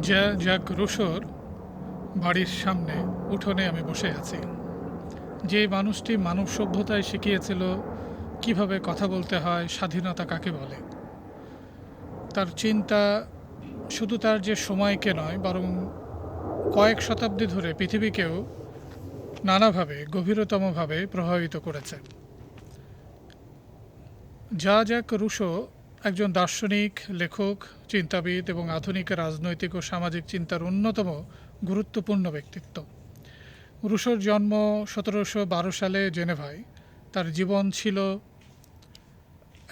Jack রুশোর বাড়ির সামনে উঠোনে আমি বসে আছি। যে মানুষটি মানব সভ্যতায় শিখিয়েছিল কিভাবে কথা বলতে হয়, স্বাধীনতা কাকে বলে। তার চিন্তা শুধু তার যে সময়কে নয়, বরং কয়েক শতাব্দী ধরে পৃথিবীকেও নানাভাবে গভীরতমভাবে প্রভাবিত করেছে। জ্যাক রুশো একজন দার্শনিক, লেখক, চিন্তাবিদ এবং আধুনিক রাজনৈতিক ও সামাজিক চিন্তার অন্যতম গুরুত্বপূর্ণ ব্যক্তিত্ব। রুশোর জন্ম 1712 সালে জেনেভায়। তার জীবন ছিল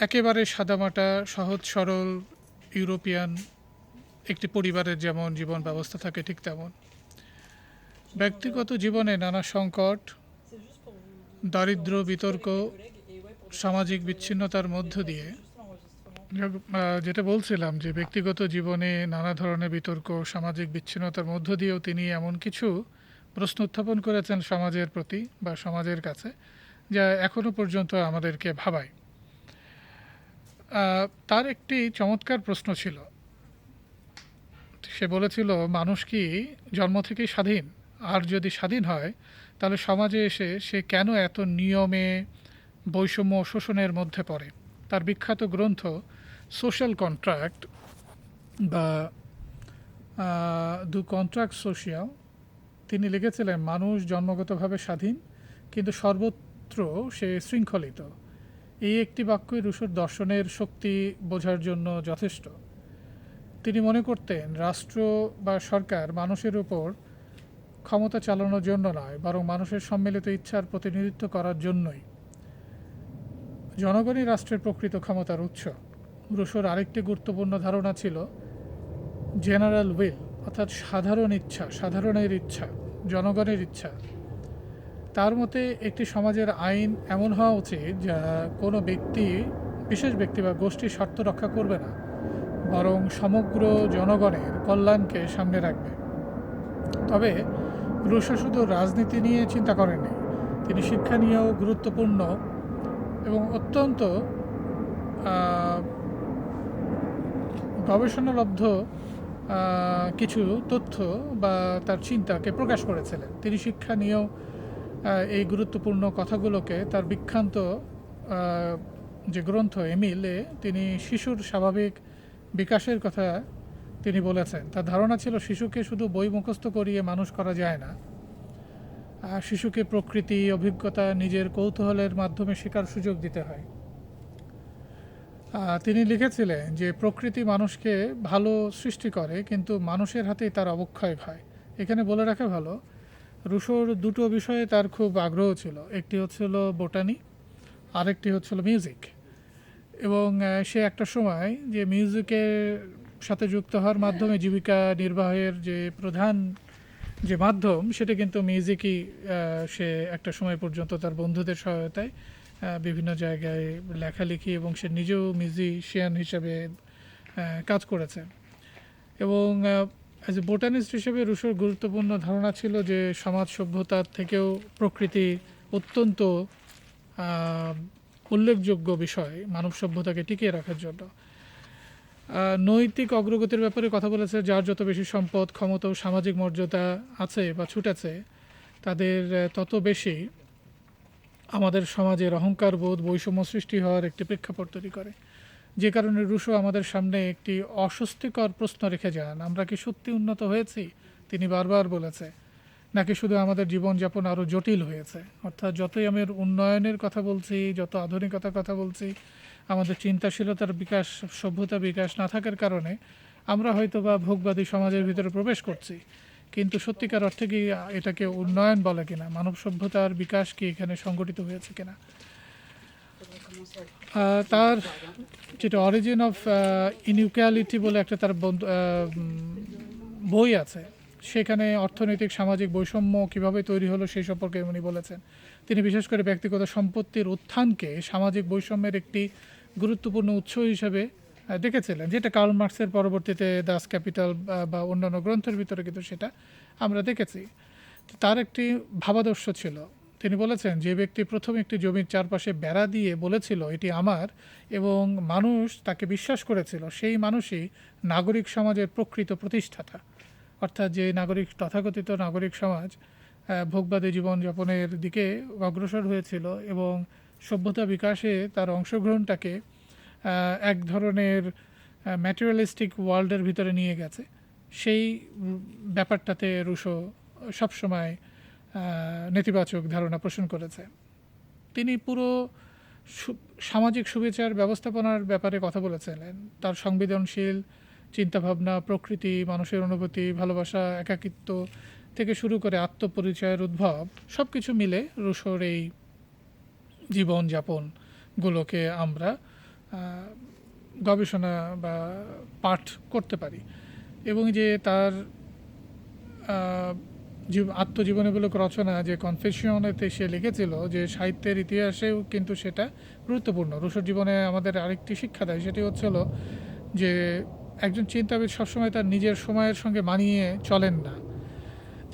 একেবারে সাদামাটা, সহজ সরল ইউরোপিয়ান একটি পরিবারের যেমন জীবন ব্যবস্থা থাকে ঠিক তেমন। ব্যক্তিগত জীবনে নানা সংকট, দারিদ্র্য, বিতর্ক, সামাজিক বিচ্ছিন্নতার মধ্য দিয়ে, যেটা বলছিলাম যে ব্যক্তিগত জীবনে নানা ধরনের বিতর্ক, সামাজিক বিচ্ছিন্নতার মধ্য দিয়েও তিনি এমন কিছু প্রশ্ন উত্থাপন করেছেন সমাজের প্রতি বা সমাজের কাছে, যা এখনও পর্যন্ত আমাদেরকে ভাবায়। তার একটি চমৎকার প্রশ্ন ছিল। সে বলেছিল, মানুষ কি জন্ম থেকেই স্বাধীন? আর যদি স্বাধীন হয়, তাহলে সমাজে এসে সে কেন এত নিয়মে, বৈষম্য, শোষণের মধ্যে পড়ে? তার বিখ্যাত গ্রন্থ সোশ্যাল কন্ট্রাক্ট বা দু কন্ট্রাক্ট সোশিয়াল, তিনি লিখেছিলেন, মানুষ জন্মগতভাবে স্বাধীন, কিন্তু সর্বত্র সে শৃঙ্খলিত। এই একটি বাক্যই রুশোর দর্শনের শক্তি বোঝার জন্য যথেষ্ট। তিনি মনে করতেন, রাষ্ট্র বা সরকার মানুষের উপর ক্ষমতা চালানোর জন্য নয়, বরং মানুষের সম্মিলিত ইচ্ছার প্রতিনিধিত্ব করার জন্যই। জনগণই রাষ্ট্রের প্রকৃত ক্ষমতার উৎস। রুশোর আরেকটি গুরুত্বপূর্ণ ধারণা ছিল জেনারেল উইল, অর্থাৎ সাধারণ ইচ্ছা, সাধারণের ইচ্ছা, জনগণের ইচ্ছা। তার মতে একটি সমাজের আইন এমন হওয়া উচিত যা কোনো ব্যক্তি, বিশেষ ব্যক্তি বা গোষ্ঠীর স্বার্থ রক্ষা করবে না, বরং সমগ্র জনগণের কল্যাণকে সামনে রাখবে। তবে রুশো শুধু রাজনীতি নিয়ে চিন্তা করেননি, তিনি শিক্ষা নিয়েও গুরুত্বপূর্ণ এবং অত্যন্ত গবেষণালব্ধ কিছু তথ্য বা তার চিন্তাকে প্রকাশ করেছিলেন। তিনি শিক্ষা নিয়েও এই গুরুত্বপূর্ণ কথাগুলোকে তার বিখ্যাত যে গ্রন্থ এমিলে তিনি শিশুর স্বাভাবিক বিকাশের কথা তিনি বলেছেন। তার ধারণা ছিল, শিশুকে শুধু বই মুখস্থ করিয়ে মানুষ করা যায় না। শিশুকে প্রকৃতি, অভিজ্ঞতা, নিজের কৌতূহলের মাধ্যমে শেখার সুযোগ দিতে হয়। তিনি লিখেছিলেন যে প্রকৃতি মানুষকে ভালো সৃষ্টি করে, কিন্তু মানুষের হাতেই তার অবক্ষয় হয়। এখানে বলে রাখা ভালো, রুশোর দুটো বিষয়ে তার খুব আগ্রহ ছিল। একটি হচ্ছিল বোটানি, আরেকটি হচ্ছিল মিউজিক। এবং সে একটা সময় যে মিউজিকের সাথে যুক্ত হওয়ার মাধ্যমে জীবিকা নির্বাহের যে প্রধান যে মাধ্যম, সেটা কিন্তু মিউজিকই। সে একটা সময় পর্যন্ত তার বন্ধুদের সহায়তায় বিভিন্ন জায়গায় লেখালেখি এবং সে নিজেও মিউজিশিয়ান হিসেবে কাজ করেছে। এবং অ্যাজ এ বোটানিস্ট হিসেবে রুশোর গুরুত্বপূর্ণ ধারণা ছিল যে সমাজ সভ্যতার থেকেও প্রকৃতি অত্যন্ত উল্লেখযোগ্য বিষয় মানব সভ্যতাকে টিকিয়ে রাখার জন্য। নৈতিক অগ্রগতির ব্যাপারে কথা বলেছে, যার যত বেশি সম্পদ, ক্ষমতা ও সামাজিক মর্যাদা আছে বা ছুটেছে, তাদের তত বেশি আমাদের সমাজের অহংকার বোধ, বৈষম্য সৃষ্টি হওয়ার একটি প্রেক্ষাপট তৈরি করে। যে কারণে রুশো আমাদের সামনে একটি অস্বস্তিকর প্রশ্ন রেখে যান, আমরা কি সত্যি উন্নত হয়েছি? তিনি বারবার বলেছে, নাকি শুধু আমাদের জীবনযাপন আরও জটিল হয়েছে? অর্থাৎ যতই আমি উন্নয়নের কথা বলছি, যত আধুনিকতার কথা বলছি, আমাদের চিন্তাশীলতার বিকাশ, সভ্যতা বিকাশ না থাকার কারণে আমরা হয়তো বা ভোগবাদী সমাজের ভিতরে প্রবেশ করছি। কিন্তু সত্যিকার অর্থে কি এটাকে উন্নয়ন বলে কিনা, মানব সভ্যতার বিকাশ কি এখানে সংগঠিত হয়েছে কিনা? তার যেটা অরিজিন অফ ইনইকুয়ালিটি বলে একটা তার বই আছে, সেখানে অর্থনৈতিক সামাজিক বৈষম্য কীভাবে তৈরি হলো সেই সম্পর্কে উনি বলেছেন। তিনি বিশেষ করে ব্যক্তিগত সম্পত্তির উত্থানকে সামাজিক বৈষম্যের একটি গুরুত্বপূর্ণ উৎস হিসেবে দেখেছিলেন, যেটা কার্ল মার্কসের পরবর্তীতে দাস ক্যাপিটাল বা অন্যান্য গ্রন্থের ভিতরে কিন্তু সেটা আমরা দেখেছি। তার একটি ভাবাদর্শ ছিল। তিনি বলেছেন, যে ব্যক্তি প্রথম একটি জমির চারপাশে বেড়া দিয়ে বলেছিল এটি আমার এবং মানুষ তাকে বিশ্বাস করেছিল, সেই মানুষই নাগরিক সমাজের প্রকৃত প্রতিষ্ঠাতা। অর্থাৎ যে তথাকথিত নাগরিক সমাজ ভোগবাদী জীবনযাপনের দিকে অগ্রসর হয়েছিল এবং সভ্যতা বিকাশে তার অংশগ্রহণটাকে এক ধরনের ম্যাটেরিয়ালিস্টিক ওয়ার্ল্ডের ভিতরে নিয়ে গেছে, সেই ব্যাপারটাতে রুশো সবসময় নেতিবাচক ধারণা পোষণ করেছে। তিনি পুরো সামাজিক সুবিচার ব্যবস্থাপনার ব্যাপারে কথা বলেছিলেন। তার সংবেদনশীল চিন্তাভাবনা, প্রকৃতি, মানুষের অনুভূতি, ভালোবাসা, একাকিত্ব থেকে শুরু করে আত্মপরিচয়ের উদ্ভব সব কিছু মিলে রুশোর এই জীবনযাপনগুলোকে আমরা গবেষণা বা পাঠ করতে পারি। এবং যে তার আত্মজীবনীমূলক রচনা যে কনফেশনেতে সে লিখেছিল, যে সাহিত্যের ইতিহাসেও কিন্তু সেটা গুরুত্বপূর্ণ। রুশোর জীবনে আমাদের আরেকটি শিক্ষা দেয়, সেটি হচ্ছিল যে একজন চিন্তাবিদ সবসময় তার নিজের সময়ের সঙ্গে মানিয়ে চলেন না।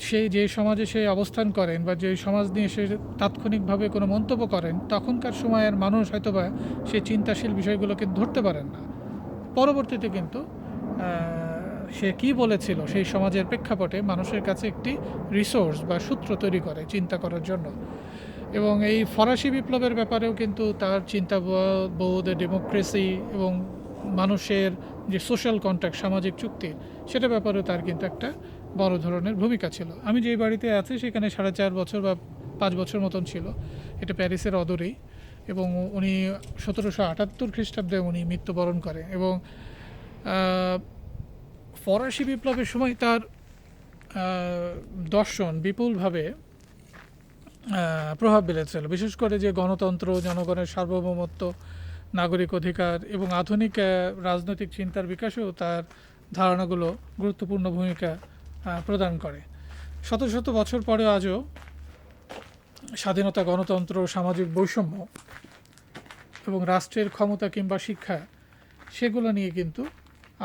সেই যে সমাজে সে অবস্থান করেন বা যে সমাজ নিয়ে সে তাৎক্ষণিকভাবে কোনো মন্তব্য করেন, তখনকার সময়ের মানুষ হয়তোবা সেই চিন্তাশীল বিষয়গুলোকে ধরতে পারেন না। পরবর্তীতে কিন্তু সে কি বলেছিল সেই সমাজের প্রেক্ষাপটে মানুষের কাছে একটি রিসোর্স বা সূত্র তৈরি করে চিন্তা করার জন্য। এবং এই ফরাসি বিপ্লবের ব্যাপারেও কিন্তু তার চিন্তাবোধ, ডেমোক্রেসি এবং মানুষের যে সোশ্যাল কন্ট্যাক্ট, সামাজিক চুক্তি, সেটা ব্যাপারেও তার কিন্তু একটা বড় ধরনের ভূমিকা ছিল। আমি যেই বাড়িতে আছি সেখানে 4.5 বছর বা 5 বছর মতন ছিল। এটা প্যারিসের অদূরেই। এবং উনি 1778 খ্রিস্টাব্দে উনি মৃত্যুবরণ করেন। এবং ফরাসি বিপ্লবের সময় তার দর্শন বিপুলভাবে প্রভাব ফেলেছিল, বিশেষ করে যে গণতন্ত্র, জনগণের সার্বভৌমত্ব, নাগরিক অধিকার এবং আধুনিক রাজনৈতিক চিন্তার বিকাশেও তার ধারণাগুলো গুরুত্বপূর্ণ ভূমিকা প্রদান করে। শত শত বছর পরে আজও স্বাধীনতা, গণতন্ত্র, সামাজিক বৈষম্য এবং রাষ্ট্রের ক্ষমতা কিংবা শিক্ষা, সেগুলো নিয়ে কিন্তু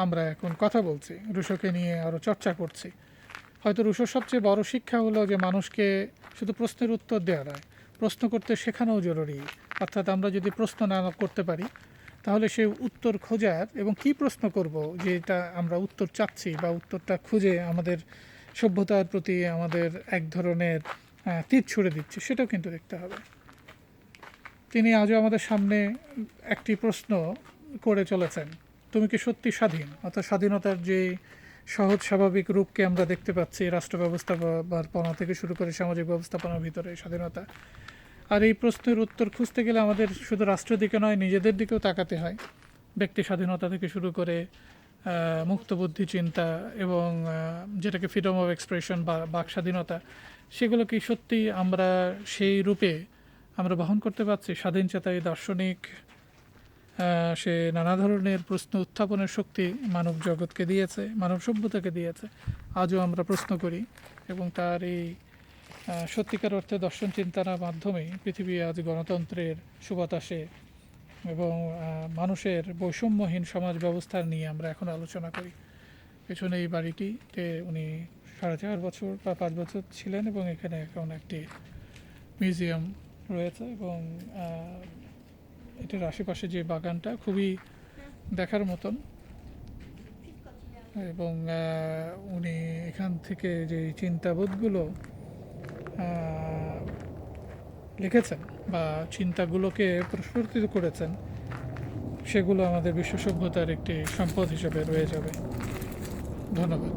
আমরা এখন কথা বলছি, রুশোকে নিয়ে আরও চর্চা করছি। হয়তো রুশোর সবচেয়ে বড় শিক্ষা হলো যে মানুষকে শুধু প্রশ্নের উত্তর দেওয়া নয়, প্রশ্ন করতে শেখানোও জরুরি। অর্থাৎ আমরা যদি প্রশ্ন না করতে পারি, তাহলে সে উত্তর খোঁজার এবং কি প্রশ্ন করব, যেটা আমরা উত্তর চাচ্ছি বা উত্তরটা খুঁজে আমাদের সভ্যতার প্রতি আমাদের এক ধরনের তীর ছুড়ে দিচ্ছে, সেটাও কিন্তু দেখতে হবে। তিনি আজও আমাদের সামনে একটি প্রশ্ন করে চলেছেন, তুমি কি সত্যি স্বাধীন? অর্থাৎ স্বাধীনতার যে সহজ স্বাভাবিক রূপকে আমরা দেখতে পাচ্ছি রাষ্ট্র ব্যবস্থাপনা থেকে শুরু করে সামাজিক ব্যবস্থাপনার ভিতরে স্বাধীনতা। আর এই প্রশ্নের উত্তর খুঁজতে গেলে আমাদের শুধু রাষ্ট্রের দিকে নয়, নিজেদের দিকেও তাকাতে হয়। ব্যক্তি স্বাধীনতা থেকে শুরু করে মুক্তবুদ্ধি চিন্তা এবং যেটাকে ফ্রিডম অফ এক্সপ্রেশন বা বাক স্বাধীনতা, সেগুলো কি সত্যি আমরা সেই রূপে আমরা বহন করতে পারছি? স্বাধীন চেতাই দার্শনিক সে নানা ধরনের প্রশ্ন উত্থাপনের শক্তি মানব জগৎকে দিয়েছে, মানব সভ্যতাকে দিয়েছে। আজও আমরা প্রশ্ন করি এবং তার এই সত্যিকার অর্থে দর্শন চিন্তার মাধ্যমেই পৃথিবী আজ গণতন্ত্রের সুবাতাসে এবং মানুষের বৈষম্যহীন সমাজ ব্যবস্থা নিয়ে আমরা এখন আলোচনা করি। পেছনে এই বাড়িটিতে উনি 4.5 বছর বা 5 বছর ছিলেন এবং এখানে এখন একটি মিউজিয়াম রয়েছে এবং এটার আশেপাশে যে বাগানটা খুবই দেখার মতন। এবং উনি এখান থেকে যে চিন্তাবোধগুলো লিখেছেন বা চিন্তাগুলোকে প্রস্ফুটিত করেছেন, সেগুলো আমাদের বিশ্ব সভ্যতার একটি সম্পদ হিসেবে রয়ে যাবে। ধন্যবাদ।